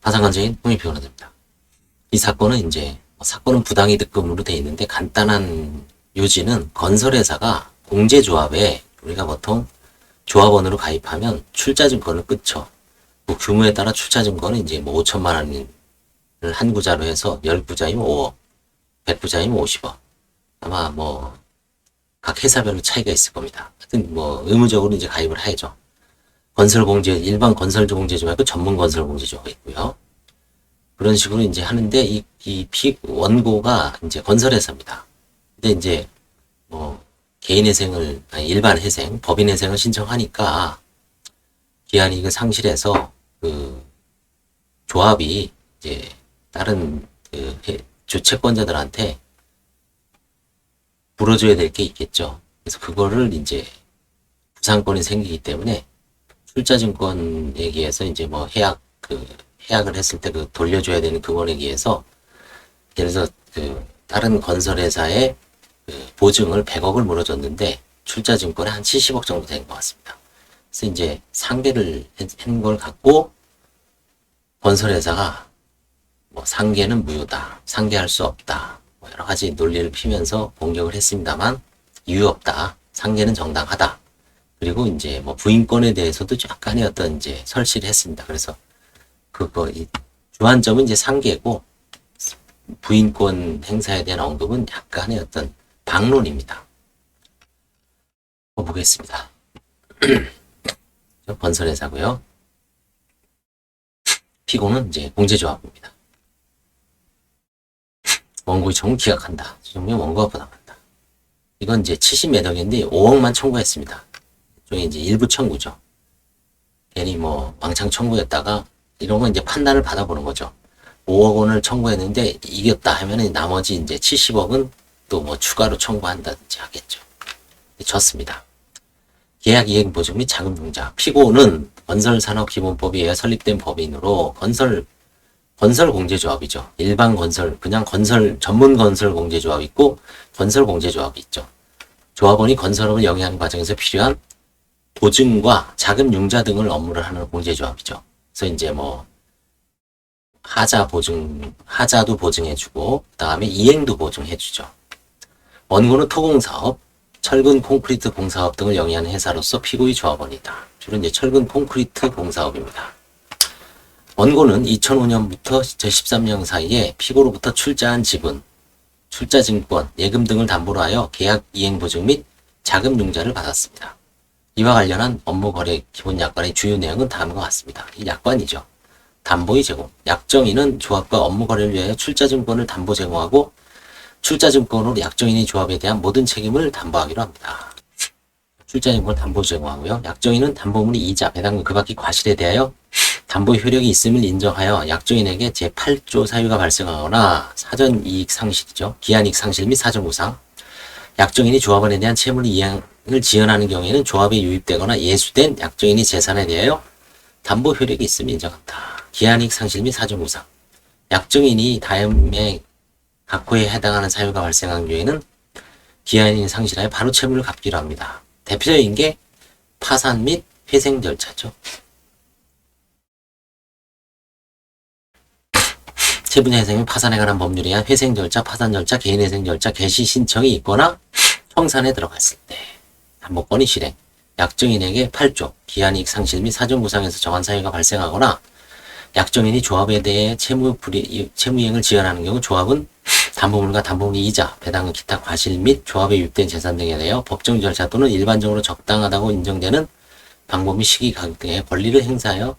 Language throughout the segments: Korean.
파산관계인 홍익표현이 됩니다. 이 사건은 이제 사건은 부당이득금으로 돼 있는데 간단한 요지는 건설회사가 공제조합에 우리가 보통 조합원으로 가입하면 출자증권을 끊죠. 그 규모에 따라 출자증권은 이제 뭐 5천만 원을 한 구자로 해서 10구자이면 5억, 100구자이면 50억. 아마 뭐 각 회사별로 차이가 있을 겁니다. 하여튼 뭐 의무적으로 이제 가입을 해야죠. 건설공제, 일반 건설공제조가 있고 전문 건설공제조가 있고요. 그런 식으로 이제 하는데 원고가 이제 건설회사입니다. 근데 이제 뭐 개인회생을 아니 일반회생, 법인회생을 신청하니까 기한이익을 상실해서 그 조합이 이제 다른 그 주채권자들한테 물어줘야 될 게 있겠죠. 그래서 그거를 이제 부상권이 생기기 때문에 출자증권에 의해서 이제 뭐 해약을 했을 때 그 돌려줘야 되는 그거에 의해서 예를 들어서 그 다른 건설회사에 그 보증을 100억을 물어줬는데 출자증권에 한 70억 정도 된 것 같습니다. 그래서 이제 상계를 한 걸 갖고 건설회사가 뭐 상계는 무효다, 상계할 수 없다, 뭐 여러 가지 논리를 피면서 공격을 했습니다만 이유 없다, 상계는 정당하다. 그리고 이제 뭐 부인권에 대해서도 약간의 어떤 이제 설치를 했습니다. 그래서 이 주안점은 이제 상계고 부인권 행사에 대한 언급은 약간의 어떤 방론입니다. 보겠습니다. 건설회사고요. 피고는 이제 공제조합입니다. 원고 요청을 기각한다. 정면 원고가 부담한다. 이건 이제 70몇 억인데 5억만 청구했습니다. 일종의 이제 일부 청구죠. 괜히 뭐 왕창 청구했다가 이런 건 이제 판단을 받아보는 거죠. 5억 원을 청구했는데 이겼다 하면은 나머지 이제 70억은 또 뭐 추가로 청구한다든지 하겠죠. 졌습니다. 계약 이행 보증 및 자금 융자. 피고는 건설산업기본법에 의해 설립된 법인으로 건설 공제조합이죠. 일반 건설, 그냥 전문 건설 공제조합이 있고 건설 공제조합이 있죠. 조합원이 건설업을 영위하는 과정에서 필요한 보증과 자금 융자 등을 업무를 하는 공제조합이죠. 그래서 이제 뭐 하자도 보증해주고 그 다음에 이행도 보증해주죠. 원고는 토공사업, 철근 콘크리트 공사업 등을 영위하는 회사로서 피고의 조합원이다. 주로 이제 철근 콘크리트 공사업입니다. 원고는 2005년부터 2013년 사이에 피고로부터 출자한 지분, 출자증권, 예금 등을 담보로 하여 계약 이행 보증 및 자금 융자를 받았습니다. 이와 관련한 업무거래 기본약관의 주요 내용은 다음과 같습니다. 이 약관이죠. 담보의 제공. 약정인은 조합과 업무거래를 위하여 출자증권을 담보 제공하고 출자증권으로 약정인이 조합에 대한 모든 책임을 담보하기로 합니다. 출자증권을 담보 제공하고요. 약정인은 담보물의 이자, 배당금 그 밖의 과실에 대하여 담보 효력이 있음을 인정하여 약정인에게 제8조 사유가 발생하거나 사전 이익 상실이죠. 기한이익 상실 및 사전 보상. 약정인이 조합원에 대한 채무 이행을 지연하는 경우에는 조합에 유입되거나 예수된 약정인이 재산에 대하여 담보 효력이 있음을 인정한다. 기한이익 상실 및 사전 보상. 약정인이 다음에 각호에 해당하는 사유가 발생한 경우에는 기한이익 상실하여 바로 채무를 갚기로 합니다. 대표적인 게 파산 및 회생 절차죠. 채무자 회생 및 파산에 관한 법률에 의한 회생 절차, 파산 절차, 개인 회생 절차, 개시 신청이 있거나 청산에 들어갔을 때 담보권이 실행, 약정인에게 8조, 기한이익 상실 및 사전보상에서 정한 사유가 발생하거나 약정인이 조합에 대해 채무 이행을 지연하는 경우 조합은 담보물과 담보물 이자, 배당금 기타 과실 및 조합에 유입된 재산 등에 대하여 법정 절차 또는 일반적으로 적당하다고 인정되는 방법 및 시기 가격 등의 권리를 행사하여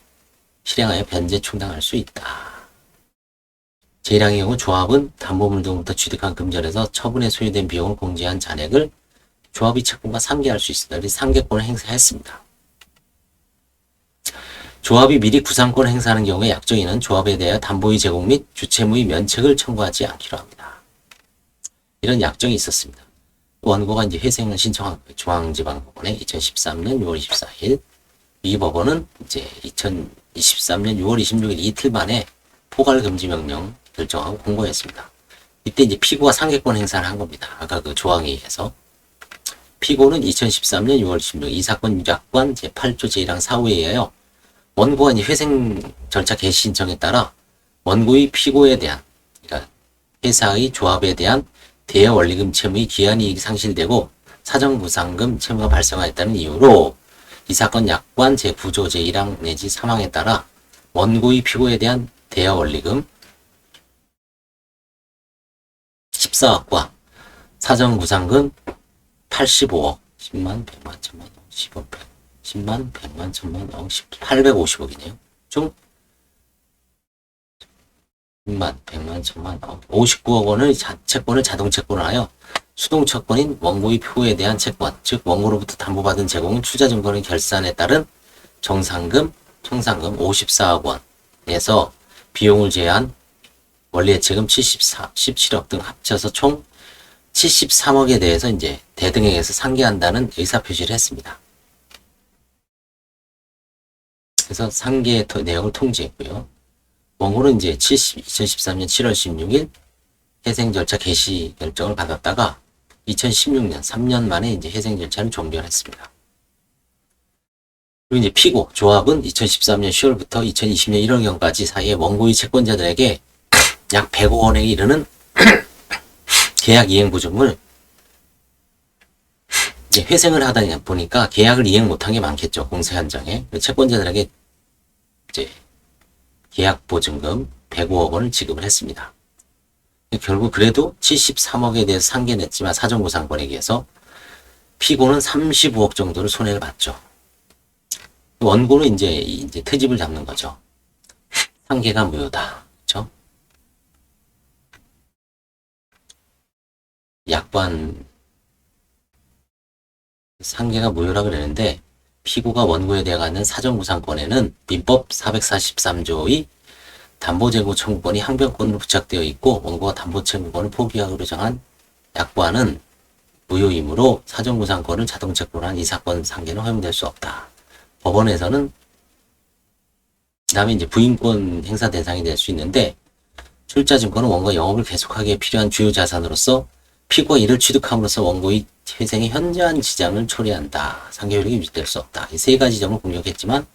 실행하여 변제 충당할 수 있다. 제1항의 경우 조합은 담보물 등부터 취득한 금전에서 처분에 소요된 비용을 공제한 잔액을 조합이 채권과 상계할 수 있습니다. 그래서 상계권을 행사했습니다. 조합이 미리 구상권을 행사하는 경우에 약정인은 조합에 대하여 담보의 제공 및 주채무의 면책을 청구하지 않기로 합니다. 이런 약정이 있었습니다. 원고가 이제 회생을 신청한 거예요. 중앙지방법원에 2013년 6월 24일. 이 법원은 이제 2023년 6월 26일 이틀 만에 포괄금지명령 결정하고 공고했습니다. 이때 이제 피고가 상계권 행사를 한 겁니다. 아까 그 조항에 의해서. 피고는 2013년 6월 16일 이 사건 약관 제8조 제1항 4호에 의하여 원고가 이 회생 절차 개시 신청에 따라 원고의 피고에 대한, 그러니까 회사의 조합에 대한 대여 원리금 채무의 기한이익이 상실되고 사정보상금 채무가 발생하였다는 이유로 이 사건 약관 제9조 제1항 내지 3항에 따라 원고의 피고에 대한 대여 원리금 14억과 사정보상금 85억, 10만, 100만, 1000만, 10억, 10만, 100만, 1000만, 850억이네요. 중 10만, 100만, 1000만, 59억 원을 채권을 자동 채권하여 수동 채권인 원고의 피고에 대한 채권, 즉 원고로부터 담보받은 제공은 투자증권의 결산에 따른 정상금, 총상금 54억 원에서 비용을 제외한 원리대책금 17억 등 합쳐서 총 73억에 대해서 이제 대등액에서 상계한다는 의사표시를 했습니다. 그래서 상계 내역을 통지했고요. 원고는 이제 2013년 7월 16일 회생 절차 개시 결정을 받았다가 2016년 3년 만에 이제 회생 절차를 종결했습니다. 그리고 이제 피고 조합은 2013년 10월부터 2020년 1월경까지 사이에 원고의 채권자들에게 약 100억 원에 이르는 계약 이행 보증을 이제 회생을 하다 보니까 계약을 이행 못한 게 많겠죠. 공세 현장에. 채권자들에게 이제 계약 보증금 105억 원을 지급을 했습니다. 결국 그래도 73억에 대해서 상계냈지만 사정보상권액에서 피고는 35억 정도를 손해를 봤죠. 원고는 이제 트집을 잡는 거죠. 상계가 무효다. 그렇죠? 약관 상계가 무효라 그러는데 피고가 원고에 대해 갖는 사정보상권에는 민법 443조의 담보재고 청구권이 항변권으로 부착되어 있고 원고가 담보채무권을 포기하기로 정한 약관은 무효이므로 사정보상권을 자동채권한 이 사건 상계는 허용될 수 없다. 법원에서는 그 다음에 이제 부인권 행사 대상이 될 수 있는데 출자증권은 원고가 영업을 계속하기에 필요한 주요 자산으로서 피고가 이를 취득함으로써 원고의 회생의 현저한 지장을 초래한다. 상계효력이 유지될 수 없다. 이 세 가지 점을 공격했지만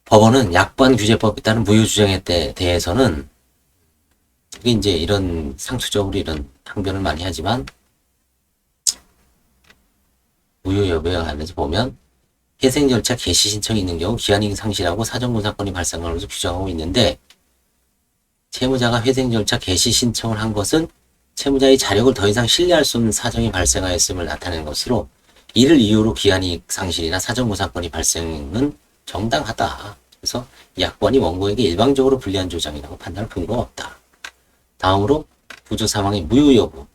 법원은 약관 규제법에 따른 무효 주장에 대해서는 이게 이제 이런 상투적으로 이런 항변을 많이 하지만 무효 여부에 관해서 보면 회생 절차 개시 신청이 있는 경우 기한이익 상실하고 사정보상권이 발생하는 것을 규정하고 있는데 채무자가 회생 절차 개시 신청을 한 것은 채무자의 자력을 더 이상 신뢰할 수 없는 사정이 발생하였음을 나타내는 것으로 이를 이유로 기한이익 상실이나 사정보상권이 발생은 정당하다. 그래서 이 약관이 원고에게 일방적으로 불리한 조장이라고 판단할 근거가 없다. 다음으로 부조 사망의 무효 여부.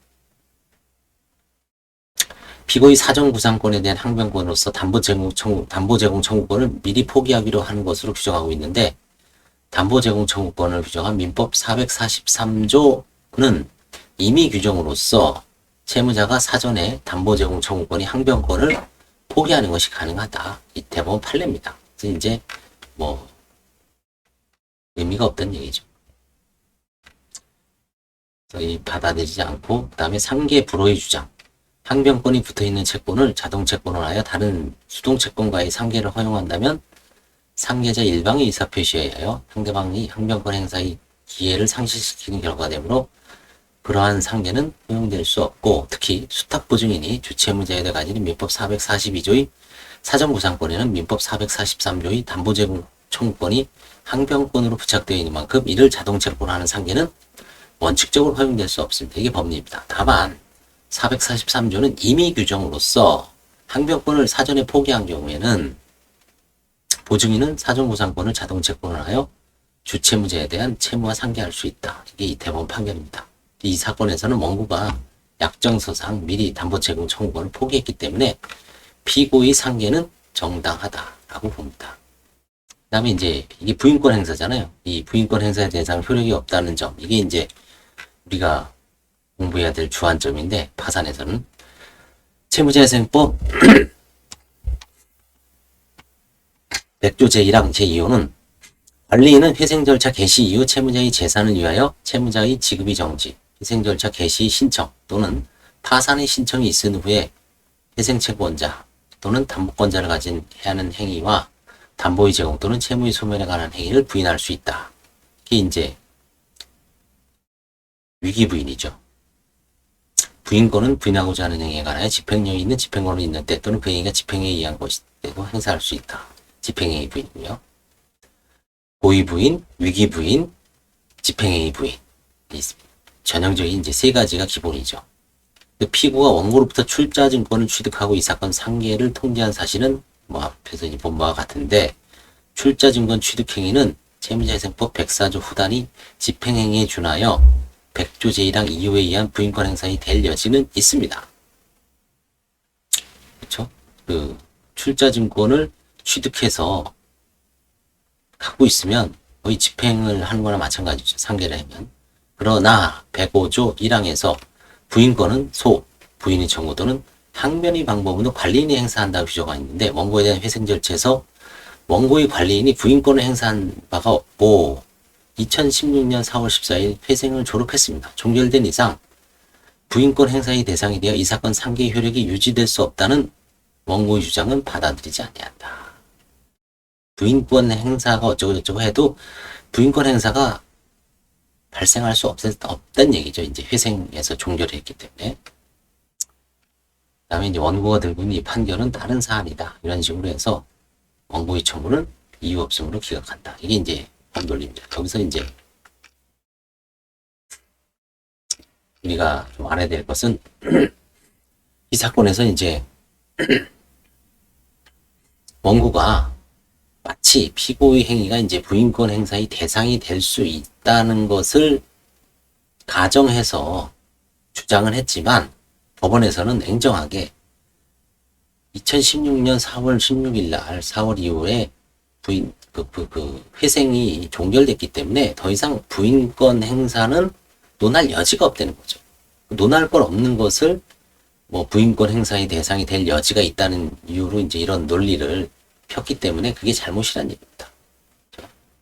피고의 사정보상권에 대한 항변권으로서 담보제공 청구권을 미리 포기하기로 하는 것으로 규정하고 있는데 담보제공 청구권을 규정한 민법 443조는 임의 규정으로서 채무자가 사전에 담보제공 청구권이 항변권을 포기하는 것이 가능하다. 이 대법원 판례입니다. 그래서 이제 뭐 의미가 없다는 얘기죠. 이 받아들이지 않고 그 다음에 상계 불허의 주장. 항변권이 붙어있는 채권을 자동채권으로 하여 다른 수동채권과의 상계를 허용한다면 상계자 일방의 의사표시에 하여 상대방이 항변권 행사의 기회를 상실시키는 결과가 되므로 그러한 상계는 허용될 수 없고 특히 수탁보증인이 주채무자에 대해 가지는 민법 442조의 사정보상권에는 민법 443조의 담보제공 청구권이 항변권으로 부착되어 있는 만큼 이를 자동채권화하는 상계는 원칙적으로 허용될 수 없습니다. 이게 법리입니다. 다만 443조는 임의 규정으로서 항변권을 사전에 포기한 경우에는 보증인은 사정보상권을 자동채권화하여 주채무자에 대한 채무와 상계할 수 있다. 이게 이 대법원 판결입니다. 이 사건에서는 원고가 약정서상 미리 담보제공 청구권을 포기했기 때문에 피고의 상계는 정당하다라고 봅니다. 그 다음에 이제 이게 부인권 행사잖아요. 이 부인권 행사에 대해서는 효력이 없다는 점. 이게 이제 우리가 공부해야 될 주안점인데 파산에서는 채무자회생법 100조 제1항 제2호는 관리인은 회생 절차 개시 이후 채무자의 재산을 위하여 채무자의 지급이 정지, 회생 절차 개시 신청 또는 파산의 신청이 있은 후에 회생 채권자 또는 담보권자를 가진 해야 하는 행위와 담보의 제공 또는 채무의 소멸에 관한 행위를 부인할 수 있다. 이게 이제 위기 부인이죠. 부인권은 부인하고자 하는 행위에 관하여 집행력이 있는 집행권이 있는 때 또는 그 행위가 집행에 의한 것이 되고 행사할 수 있다. 집행행위 부인이요. 고의 부인, 위기 부인, 집행행위 부인. 이 전형적인 이제 세 가지가 기본이죠. 피고가 원고로부터 출자 증권을 취득하고 이 사건 상계를 통지한 사실은 뭐 앞에서 이제 본 바와 같은데, 출자 증권 취득 행위는 채무자회생법 104조 후단위 집행행위에 준하여 100조 제1항 2호에 의한 부인권 행사가 될 여지는 있습니다. 그렇죠? 그 출자 증권을 취득해서 갖고 있으면 거의 집행을 하는 거나 마찬가지죠. 상계를 하면. 그러나 105조 1항에서 부인권은 부인의 청구 또는 항변의 방법으로 관리인이 행사한다고 규정가 있는데, 원고에 대한 회생 절차에서 원고의 관리인이 부인권을 행사한 바가 없고 2016년 4월 14일 회생을 졸업했습니다. 종결된 이상 부인권 행사의 대상이 되어 이 사건 상계 효력이 유지될 수 없다는 원고의 주장은 받아들이지 아니한다. 부인권 행사가 어쩌고저쩌고 해도 부인권 행사가 발생할 수 없다는 얘기죠. 이제 회생에서 종결을 했기 때문에. 그 다음에 이제 원고가 들고 있는 이 판결은 다른 사안이다. 이런 식으로 해서 원고의 청구는 이유 없음으로 기각한다. 이게 이제 법논리입니다. 여기서 이제 우리가 좀 알아야 될 것은 이 사건에서 이제 원고가 마치 피고의 행위가 이제 부인권 행사의 대상이 될 수 있다는 것을 가정해서 주장을 했지만, 법원에서는 냉정하게 2016년 4월 16일 날 4월 이후에 회생이 종결됐기 때문에 더 이상 부인권 행사는 논할 여지가 없다는 거죠. 논할 건 없는 것을 뭐 부인권 행사의 대상이 될 여지가 있다는 이유로 이제 이런 논리를 폈기 때문에 그게 잘못이라는 얘기입니다.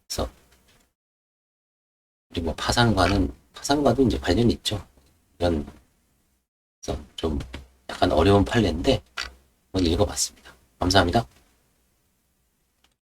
그래서 우리 뭐 파산과도 이제 관련이 있죠. 이런 좀 약간 어려운 판례인데 한번 읽어봤습니다. 감사합니다.